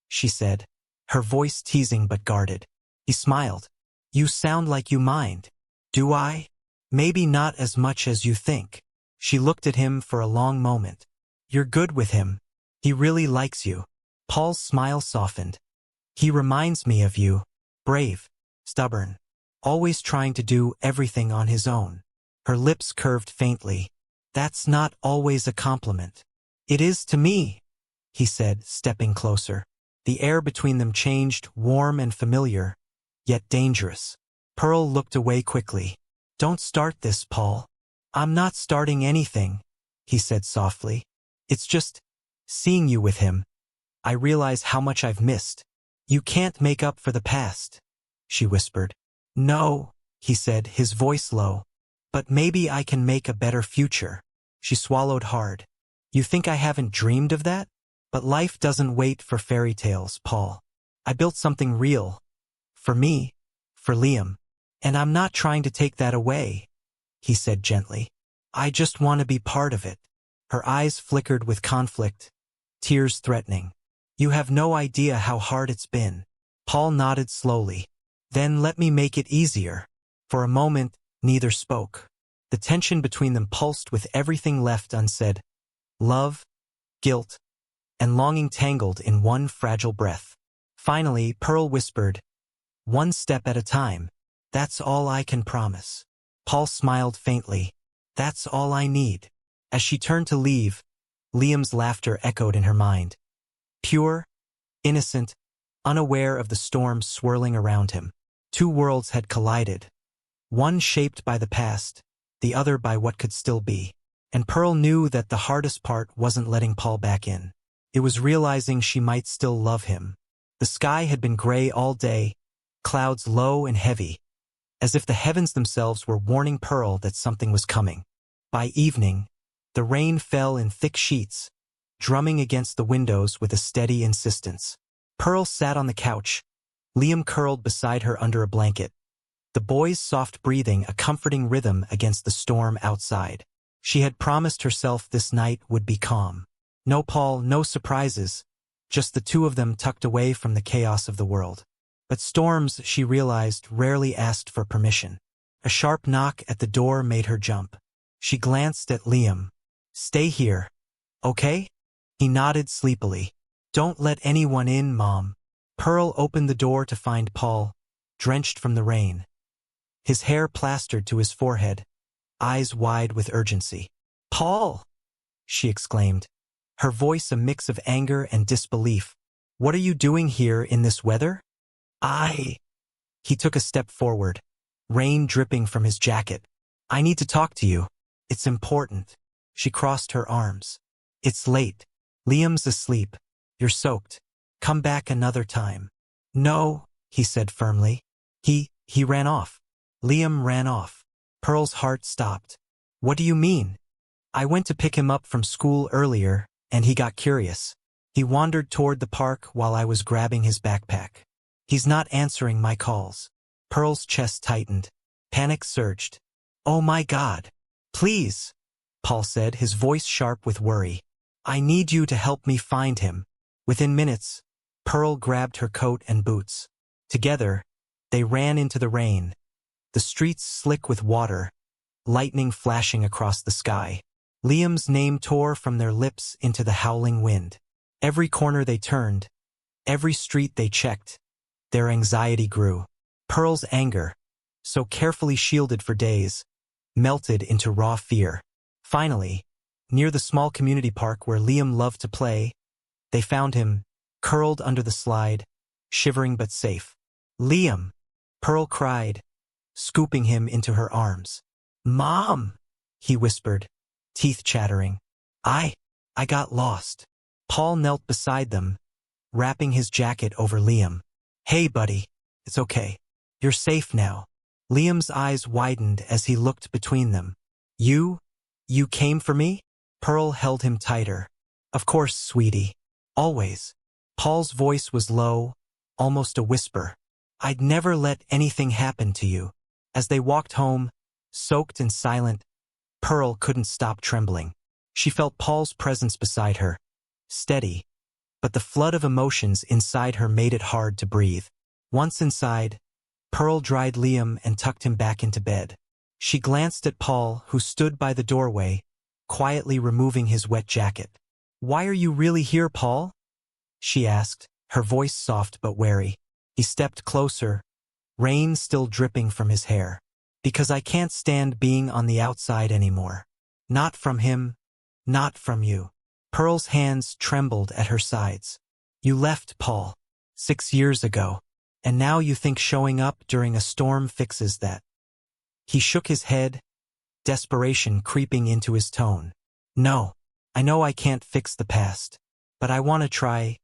she said, her voice teasing but guarded. He smiled. You sound like you mind. Do I? Maybe not as much as you think. She looked at him for a long moment. You're good with him. He really likes you. Paul's smile softened. He reminds me of you. Brave, stubborn, always trying to do everything on his own. Her lips curved faintly. That's not always a compliment. It is to me, he said, stepping closer. The air between them changed, warm and familiar, yet dangerous. Pearl looked away quickly. Don't start this, Paul. I'm not starting anything, he said softly. It's just, seeing you with him, I realize how much I've missed. You can't make up for the past, she whispered. No, he said, his voice low. But maybe I can make a better future. She swallowed hard. You think I haven't dreamed of that? But life doesn't wait for fairy tales, Paul. I built something real. For me, for Liam. And I'm not trying to take that away, he said gently. I just want to be part of it. Her eyes flickered with conflict, tears threatening. You have no idea how hard it's been. Paul nodded slowly. Then let me make it easier. For a moment, neither spoke. The tension between them pulsed with everything left unsaid. Love, guilt, and longing tangled in one fragile breath. Finally, Pearl whispered, one step at a time. That's all I can promise. Paul smiled faintly. That's all I need. As she turned to leave, Liam's laughter echoed in her mind. Pure, innocent, unaware of the storm swirling around him. Two worlds had collided. One shaped by the past, the other by what could still be. And Pearl knew that the hardest part wasn't letting Paul back in. It was realizing she might still love him. The sky had been gray all day, clouds low and heavy, as if the heavens themselves were warning Pearl that something was coming. By evening, the rain fell in thick sheets, drumming against the windows with a steady insistence. Pearl sat on the couch, Liam curled beside her under a blanket, the boy's soft breathing a comforting rhythm against the storm outside. She had promised herself this night would be calm. No Paul, no surprises, just the two of them tucked away from the chaos of the world. But storms, she realized, rarely asked for permission. A sharp knock at the door made her jump. She glanced at Liam. "Stay here, okay?" He nodded sleepily. "Don't let anyone in, Mom." Pearl opened the door to find Paul, drenched from the rain. His hair plastered to his forehead, eyes wide with urgency. "Paul!" she exclaimed, her voice a mix of anger and disbelief. "What are you doing here in this weather?" He took a step forward, rain dripping from his jacket. "I need to talk to you. It's important." She crossed her arms. "It's late. Liam's asleep. You're soaked. Come back another time." "No," he said firmly. He ran off. Liam ran off. Pearl's heart stopped. "What do you mean?" "I went to pick him up from school earlier, and he got curious. He wandered toward the park while I was grabbing his backpack. He's not answering my calls." Pearl's chest tightened. Panic surged. "Oh my God. Please," Paul said, his voice sharp with worry. "I need you to help me find him." Within minutes, Pearl grabbed her coat and boots. Together, they ran into the rain, the streets slick with water, lightning flashing across the sky. Liam's name tore from their lips into the howling wind. Every corner they turned, every street they checked, their anxiety grew. Pearl's anger, so carefully shielded for days, melted into raw fear. Finally, near the small community park where Liam loved to play, they found him, curled under the slide, shivering but safe. "Liam!" Pearl cried, scooping him into her arms. "Mom!" he whispered, teeth chattering. I got lost." Paul knelt beside them, wrapping his jacket over Liam. "Hey, buddy, it's okay. You're safe now." Liam's eyes widened as he looked between them. You came for me?" Pearl held him tighter. "Of course, sweetie. Always." Paul's voice was low, almost a whisper. "I'd never let anything happen to you." As they walked home, soaked and silent, Pearl couldn't stop trembling. She felt Paul's presence beside her, steady, but the flood of emotions inside her made it hard to breathe. Once inside, Pearl dried Liam and tucked him back into bed. She glanced at Paul, who stood by the doorway, quietly removing his wet jacket. "Why are you really here, Paul?" she asked, her voice soft but wary. He stepped closer, rain still dripping from his hair. "Because I can't stand being on the outside anymore. Not from him, not from you." Pearl's hands trembled at her sides. "You left, Paul, 6 years ago, and now you think showing up during a storm fixes that." He shook his head, desperation creeping into his tone. "No, I know I can't fix the past, but I want to try,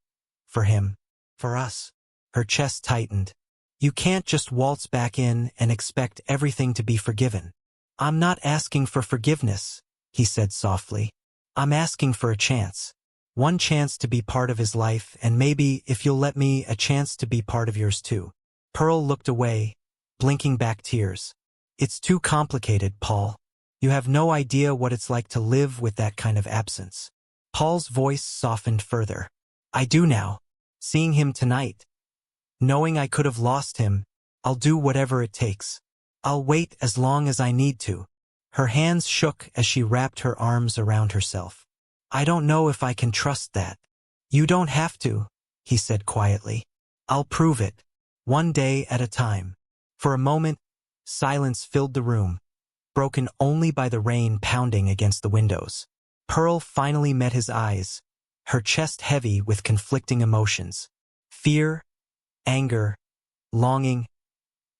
for him, for us." Her chest tightened. "You can't just waltz back in and expect everything to be forgiven." "I'm not asking for forgiveness," he said softly. "I'm asking for a chance. One chance to be part of his life, and maybe, if you'll let me, a chance to be part of yours too." Pearl looked away, blinking back tears. "It's too complicated, Paul. You have no idea what it's like to live with that kind of absence." Paul's voice softened further. "I do now. Seeing him tonight. Knowing I could have lost him, I'll do whatever it takes. I'll wait as long as I need to." Her hands shook as she wrapped her arms around herself. "I don't know if I can trust that." "You don't have to," he said quietly. "I'll prove it, one day at a time." For a moment, silence filled the room, broken only by the rain pounding against the windows. Pearl finally met his eyes, her chest heavy with conflicting emotions. Fear, anger, longing,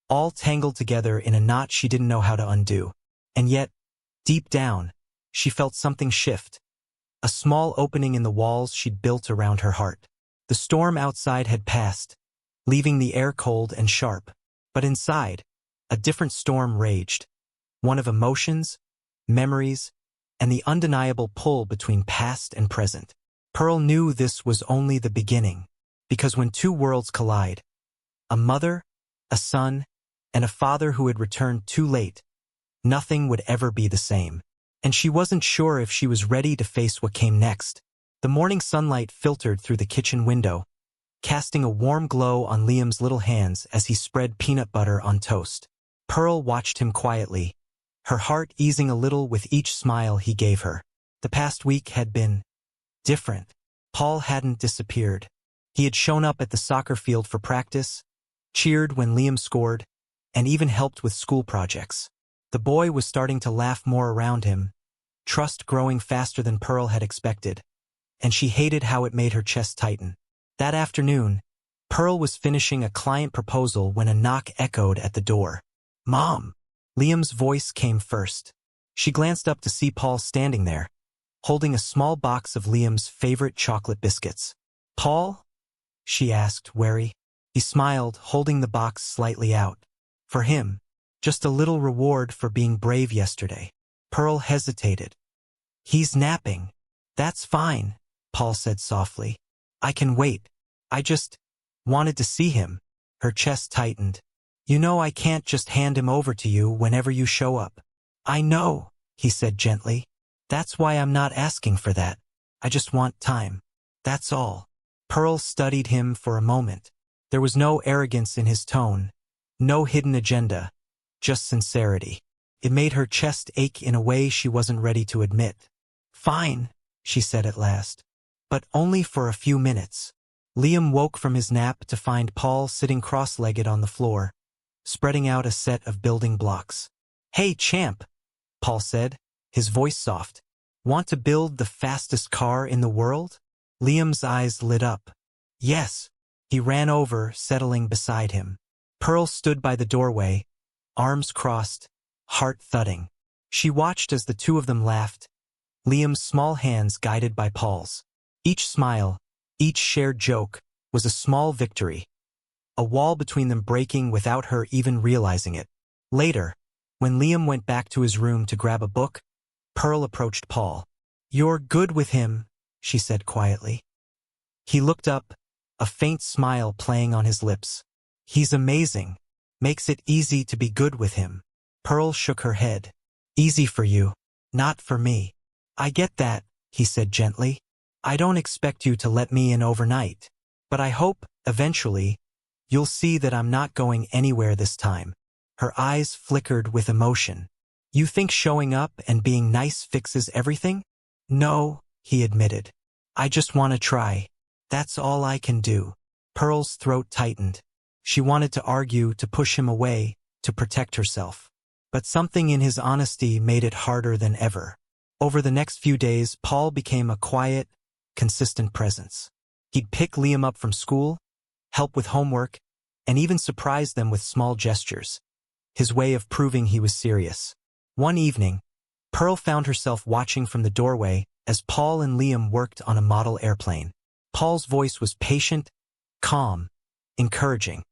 all tangled together in a knot she didn't know how to undo. And yet, deep down, she felt something shift, a small opening in the walls she'd built around her heart. The storm outside had passed, leaving the air cold and sharp, but inside, A different storm raged, one of emotions, memories, and the undeniable pull between past and present. Pearl knew this was only the beginning, because when two worlds collide, a mother, a son, and a father who had returned too late, nothing would ever be the same. And she wasn't sure if she was ready to face what came next. The morning sunlight filtered through the kitchen window, casting a warm glow on Liam's little hands as he spread peanut butter on toast. Pearl watched him quietly, her heart easing a little with each smile he gave her. The past week had been different. Paul hadn't disappeared. He had shown up at the soccer field for practice, cheered when Liam scored, and even helped with school projects. The boy was starting to laugh more around him, trust growing faster than Pearl had expected, and she hated how it made her chest tighten. That afternoon, Pearl was finishing a client proposal when a knock echoed at the door. "Mom!" Liam's voice came first. She glanced up to see Paul standing there, holding a small box of Liam's favorite chocolate biscuits. "Paul?" she asked, wary. He smiled, holding the box slightly out. "For him. Just a little reward for being brave yesterday." Pearl hesitated. "He's napping." "That's fine," Paul said softly. "I can wait. I just wanted to see him." Her chest tightened. "You know I can't just hand him over to you whenever you show up." "I know," he said gently. "That's why I'm not asking for that. I just want time. That's all." Pearl studied him for a moment. There was no arrogance in his tone, no hidden agenda, just sincerity. It made her chest ache in a way she wasn't ready to admit. "Fine," she said at last. "But only for a few minutes." Liam woke from his nap to find Paul sitting cross-legged on the floor, spreading out a set of building blocks. "Hey, champ," Paul said, his voice soft. "Want to build the fastest car in the world?" Liam's eyes lit up. "Yes." He ran over, settling beside him. Pearl stood by the doorway, arms crossed, heart thudding. She watched as the two of them laughed, Liam's small hands guided by Paul's. Each smile, each shared joke, was a small victory, a wall between them breaking without her even realizing it. Later, when Liam went back to his room to grab a book, Pearl approached Paul. "You're good with him," she said quietly. He looked up, a faint smile playing on his lips. "He's amazing. Makes it easy to be good with him." Pearl shook her head. "Easy for you, not for me." "I get that," he said gently. "I don't expect you to let me in overnight. But I hope, eventually, you'll see that I'm not going anywhere this time." Her eyes flickered with emotion. "You think showing up and being nice fixes everything?" "No," he admitted. "I just want to try. That's all I can do." Pearl's throat tightened. She wanted to argue, to push him away, to protect herself. But something in his honesty made it harder than ever. Over the next few days, Paul became a quiet, consistent presence. He'd pick Liam up from school, help with homework, and even surprise them with small gestures. His way of proving he was serious. One evening, Pearl found herself watching from the doorway as Paul and Liam worked on a model airplane. Paul's voice was patient, calm, encouraging.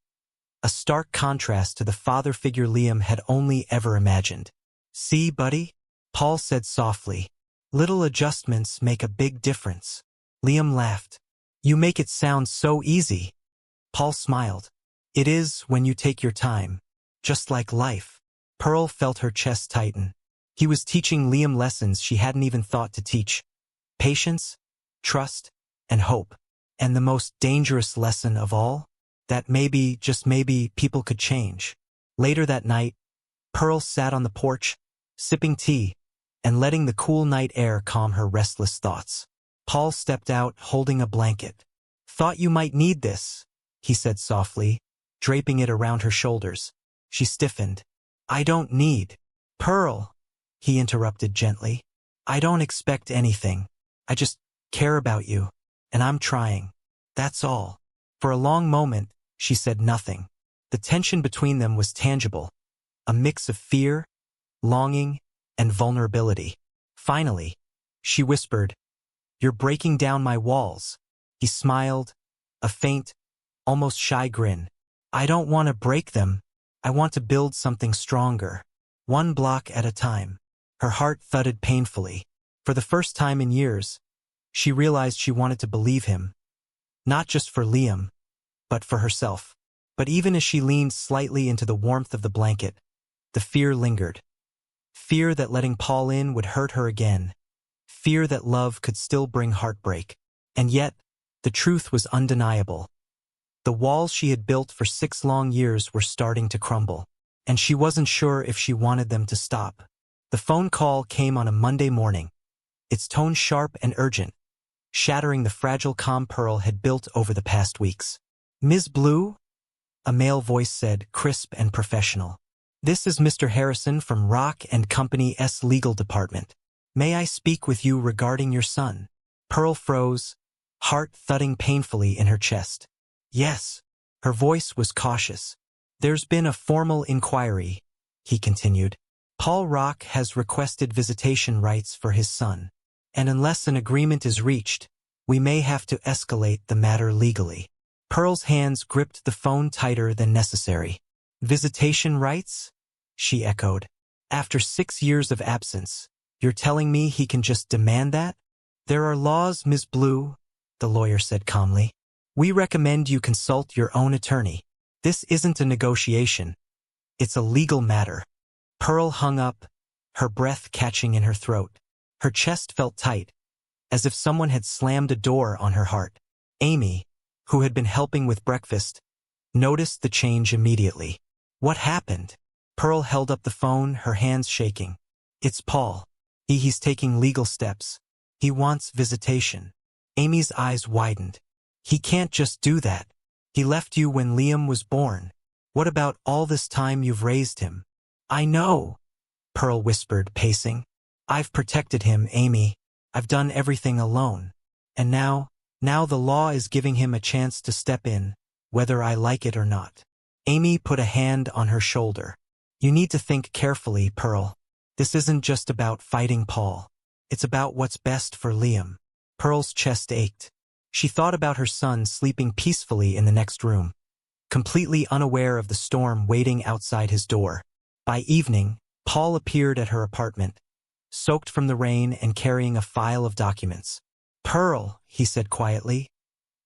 A stark contrast to the father figure Liam had only ever imagined. "See, buddy?" Paul said softly. "Little adjustments make a big difference." Liam laughed. "You make it sound so easy." Paul smiled. "It is when you take your time, just like life." Pearl felt her chest tighten. He was teaching Liam lessons she hadn't even thought to teach. Patience, trust, and hope. And the most dangerous lesson of all? That maybe, just maybe, people could change. Later that night, Pearl sat on the porch, sipping tea, and letting the cool night air calm her restless thoughts. Paul stepped out, holding a blanket. "Thought you might need this," he said softly, draping it around her shoulders. She stiffened. "I don't need." "Pearl," he interrupted gently. "I don't expect anything. I just care about you, and I'm trying. That's all." For a long moment, she said nothing. The tension between them was tangible, a mix of fear, longing, and vulnerability. Finally, she whispered, "You're breaking down my walls." He smiled, a faint, almost shy grin. "I don't want to break them. I want to build something stronger. One block at a time. Her heart thudded painfully. For the first time in years, she realized she wanted to believe him. Not just for Liam, but for herself. But even as she leaned slightly into the warmth of the blanket, the fear lingered. Fear that letting Paul in would hurt her again. Fear that love could still bring heartbreak. And yet, the truth was undeniable. The walls she had built for 6 long years were starting to crumble, and she wasn't sure if she wanted them to stop. The phone call came on a Monday morning, its tone sharp and urgent, shattering the fragile calm Pearl had built over the past weeks. "Ms. Blue?" a male voice said, crisp and professional. "This is Mr. Harrison from Rock & Company's legal department. May I speak with you regarding your son?" Pearl froze, heart thudding painfully in her chest. "Yes." Her voice was cautious. "There's been a formal inquiry," he continued. "Paul Rock has requested visitation rights for his son, and unless an agreement is reached, we may have to escalate the matter legally." Pearl's hands gripped the phone tighter than necessary. "Visitation rights?" she echoed. "After 6 years of absence, you're telling me he can just demand that?" "There are laws, Ms. Blue," the lawyer said calmly. "We recommend you consult your own attorney. This isn't a negotiation. It's a legal matter." Pearl hung up, her breath catching in her throat. Her chest felt tight, as if someone had slammed a door on her heart. Amy, who had been helping with breakfast, noticed the change immediately. "What happened?" Pearl held up the phone, her hands shaking. "It's Paul. He's taking legal steps. He wants visitation." Amy's eyes widened. "He can't just do that. He left you when Liam was born. What about all this time you've raised him?" "I know," Pearl whispered, pacing. "I've protected him, Amy. I've done everything alone. And now the law is giving him a chance to step in, whether I like it or not." Amy put a hand on her shoulder. "You need to think carefully, Pearl. This isn't just about fighting Paul. It's about what's best for Liam." Pearl's chest ached. She thought about her son sleeping peacefully in the next room, completely unaware of the storm waiting outside his door. By evening, Paul appeared at her apartment, soaked from the rain and carrying a file of documents. "Pearl," he said quietly,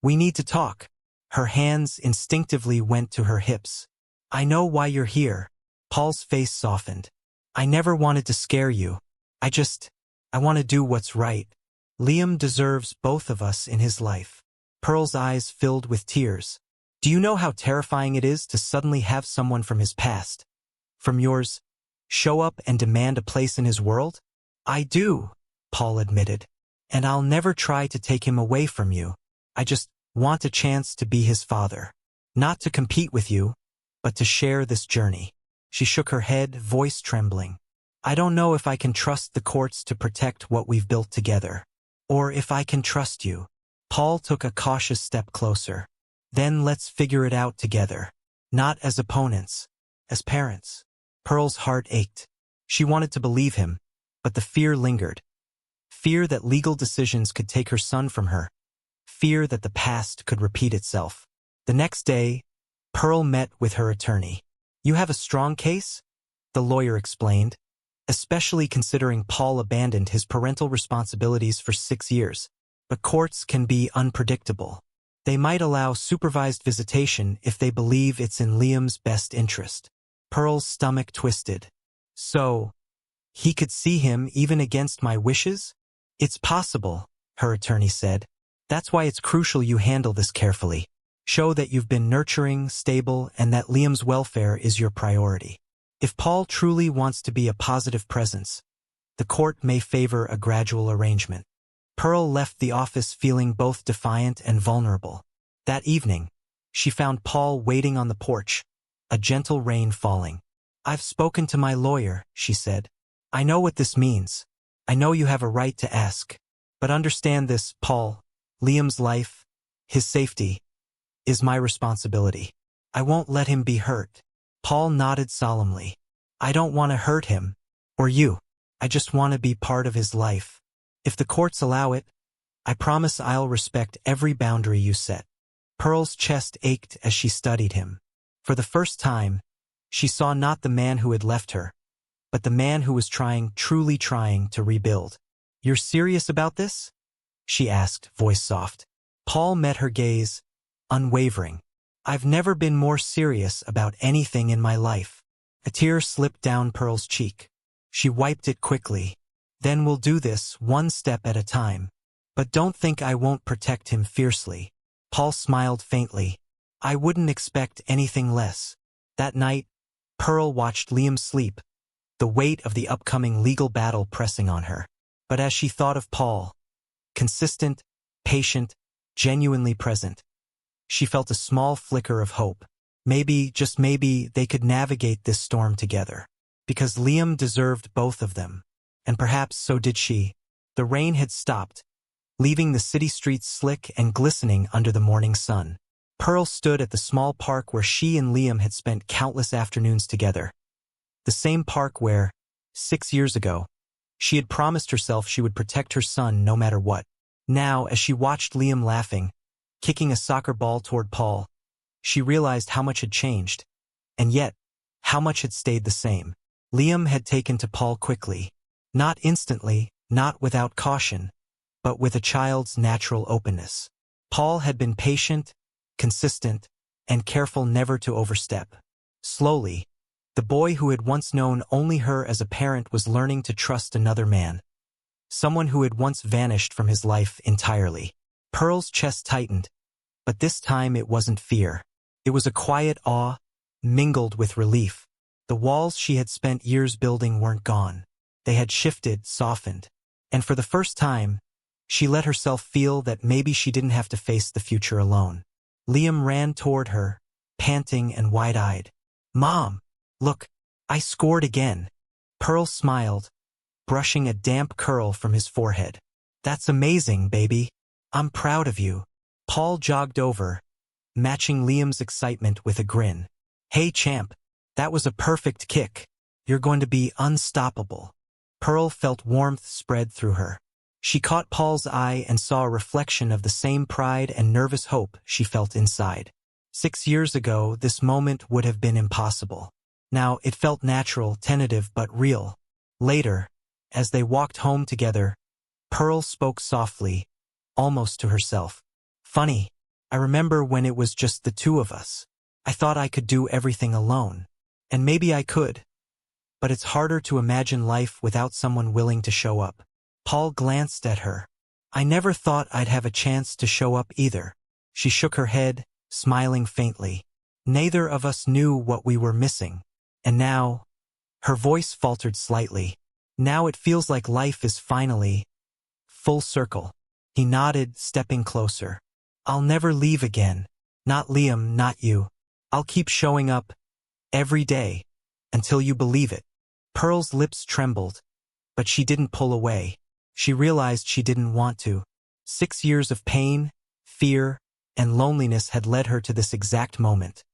"we need to talk." Her hands instinctively went to her hips. "I know why you're here." Paul's face softened. "I never wanted to scare you. I want to do what's right. Liam deserves both of us in his life." Pearl's eyes filled with tears. "Do you know how terrifying it is to suddenly have someone from his past, from yours, show up and demand a place in his world?" "I do," Paul admitted. "And I'll never try to take him away from you. I just want a chance to be his father. Not to compete with you, but to share this journey." She shook her head, voice trembling. "I don't know if I can trust the courts to protect what we've built together. Or if I can trust you." Paul took a cautious step closer. "Then let's figure it out together. Not as opponents, as parents." Pearl's heart ached. She wanted to believe him, but the fear lingered. Fear that legal decisions could take her son from her. Fear that the past could repeat itself. The next day, Pearl met with her attorney. "You have a strong case?" the lawyer explained. "Especially considering Paul abandoned his parental responsibilities for 6 years. But courts can be unpredictable. They might allow supervised visitation if they believe it's in Liam's best interest." Pearl's stomach twisted. "So, he could see him even against my wishes?" "It's possible," her attorney said. "That's why it's crucial you handle this carefully. Show that you've been nurturing, stable, and that Liam's welfare is your priority. If Paul truly wants to be a positive presence, the court may favor a gradual arrangement." Pearl left the office feeling both defiant and vulnerable. That evening, she found Paul waiting on the porch, a gentle rain falling. "I've spoken to my lawyer," she said. "I know what this means. I know you have a right to ask. But understand this, Paul. Liam's life, his safety, is my responsibility. I won't let him be hurt." Paul nodded solemnly. "I don't want to hurt him, or you. I just want to be part of his life. If the courts allow it, I promise I'll respect every boundary you set." Pearl's chest ached as she studied him. For the first time, She saw not the man who had left her, but the man who was trying, truly trying, to rebuild. "You're serious about this?" she asked, voice soft. Paul met her gaze, unwavering. "I've never been more serious about anything in my life." A tear slipped down Pearl's cheek. She wiped it quickly. "Then we'll do this one step at a time. But don't think I won't protect him fiercely." Paul smiled faintly. "I wouldn't expect anything less." That night, Pearl watched Liam sleep, the weight of the upcoming legal battle pressing on her. But as she thought of Paul, consistent, patient, genuinely present, she felt a small flicker of hope. Maybe, just maybe, they could navigate this storm together. Because Liam deserved both of them. And perhaps so did she. The rain had stopped, leaving the city streets slick and glistening under the morning sun. Pearl stood at the small park where she and Liam had spent countless afternoons together. The same park where, 6 years ago, she had promised herself she would protect her son no matter what. Now, as she watched Liam laughing, kicking a soccer ball toward Paul, she realized how much had changed, and yet, how much had stayed the same. Liam had taken to Paul quickly. Not instantly, not without caution, but with a child's natural openness. Paul had been patient, consistent, and careful never to overstep. Slowly, the boy who had once known only her as a parent was learning to trust another man. Someone who had once vanished from his life entirely. Pearl's chest tightened, but this time it wasn't fear. It was a quiet awe, mingled with relief. The walls she had spent years building weren't gone. They had shifted, softened. And for the first time, she let herself feel that maybe she didn't have to face the future alone. Liam ran toward her, panting and wide-eyed. "Mom, look, I scored again." Pearl smiled, brushing a damp curl from his forehead. "That's amazing, baby. I'm proud of you." Paul jogged over, matching Liam's excitement with a grin. "Hey, champ, that was a perfect kick. You're going to be unstoppable." Pearl felt warmth spread through her. She caught Paul's eye and saw a reflection of the same pride and nervous hope she felt inside. 6 years ago, this moment would have been impossible. Now, it felt natural, tentative, but real. Later, as they walked home together, Pearl spoke softly, almost to herself. "Funny, I remember when it was just the two of us. I thought I could do everything alone. And maybe I could. But it's harder to imagine life without someone willing to show up." Paul glanced at her. "I never thought I'd have a chance to show up either." She shook her head, smiling faintly. "Neither of us knew what we were missing. And now," her voice faltered slightly, "now it feels like life is finally full circle." He nodded, stepping closer. "I'll never leave again. Not Liam, not you. I'll keep showing up every day until you believe it." Pearl's lips trembled, but she didn't pull away. She realized she didn't want to. 6 years of pain, fear, and loneliness had led her to this exact moment.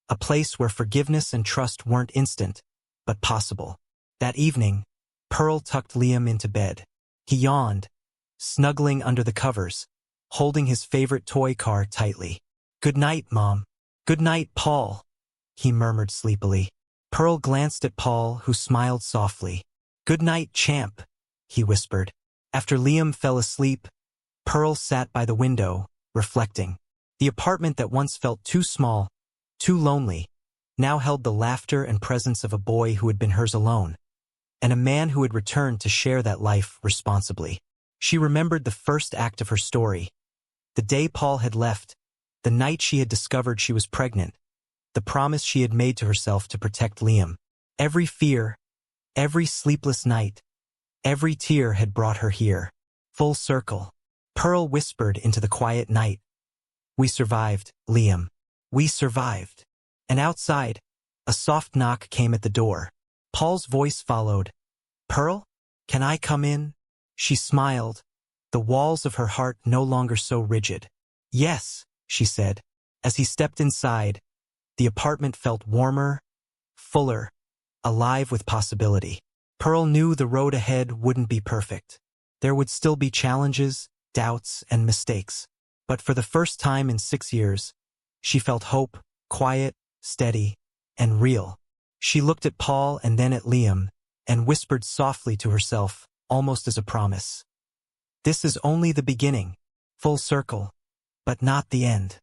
A place where forgiveness and trust weren't instant, but possible. That evening, Pearl tucked Liam into bed. He yawned, snuggling under the covers, holding his favorite toy car tightly. "Good night, Mom." "Good night, Paul," he murmured sleepily. Pearl glanced at Paul, who smiled softly. "Good night, champ," he whispered. After Liam fell asleep, Pearl sat by the window, reflecting. The apartment that once felt too small, too lonely, now held the laughter and presence of a boy who had been hers alone, and a man who had returned to share that life responsibly. She remembered the first act of her story. The day Paul had left, the night she had discovered she was pregnant, the promise she had made to herself to protect Liam. Every fear, every sleepless night, every tear had brought her here. Full circle. Pearl whispered into the quiet night. "We survived, Liam. We survived." And outside, a soft knock came at the door. Paul's voice followed. "Pearl, can I come in?" She smiled, the walls of her heart no longer so rigid. "Yes," she said. As he stepped inside, the apartment felt warmer, fuller, alive with possibility. Pearl knew the road ahead wouldn't be perfect. There would still be challenges, doubts, and mistakes. But for the first time in 6 years, she felt hope, quiet, steady, and real. She looked at Paul and then at Liam, and whispered softly to herself, almost as a promise. This is only the beginning, full circle, but not the end.